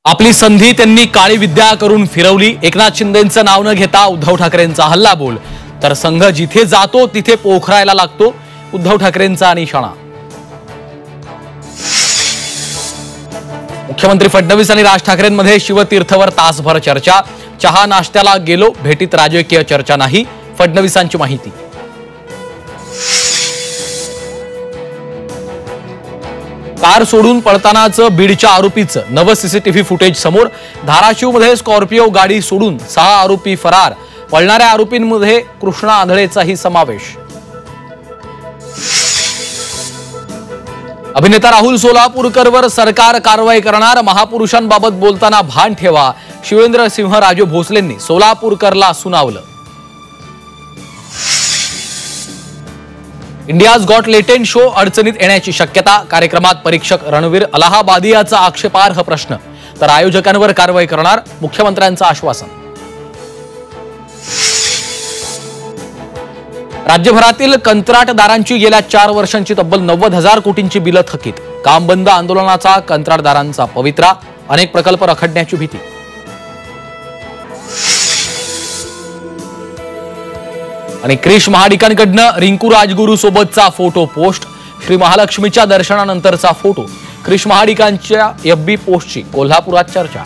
आपली संधी त्यांनी काळी विद्या करून फिरवली। एकनाथ शिंदेंचं नाव न घेता उद्धव ठाकरेंचा हल्ला बोल, तर संघ जिथे जातो तिथे पोखरायला लागतो, उद्धव ठाकरेंचा निशाणा। मुख्यमंत्री फडणवीस आणि राज ठाकरेंमध्ये शिवतीर्थवर तासभर चर्चा। चहा नाश्त्याला गेलो, भेटीत राजकीय चर्चा नाही, फडणवीसांची माहिती। कार सोडून पळतानाचं बीडच्या आरोपीचं नवं सीसीटीव्ही फुटेज समोर। धाराशिवमध्ये स्कॉर्पिओ गाडी सोडून 6 आरोपी फरार। पळणाऱ्या आरोपींमध्ये कृष्णा आंधळेचाही समावेश। अभिनेता राहुल सोलापूरकरवर सरकार कारवाई करणार, महापुरुषांबाबत बोलताना भान ठेवा, शिवेंद्रसिंहराजे भोसलेंनी सोलापूरकरला सुनावलं। इंडियाज गॉट लेटेंट शो अडचणीत येण्याची शक्यता। कार्यक्रमात परीक्षक रणवीर अलाहाबादियाचा आक्षेपार्ह प्रश्न, तर आयोजकांवर कारवाई करणार, मुख्यमंत्र्यांचं आश्वासन। राज्यभरातील कंत्राटदारांची गेल्या 4 वर्षांची तब्बल 90,000 कोटींची बिलं थकीत। काम बंद आंदोलनाचा कंत्राटदारांचा पवित्रा, अनेक प्रकल्प रखडण्याची भीती। आणि क्रिश महाडिकांकडनं रिंकू राजगुरू सोबतचा फोटो पोस्ट। श्री महालक्ष्मीच्या दर्शनानंतरचा फोटो। क्रिश महाडिकांच्या FB पोस्टची कोल्हापुरात चर्चा।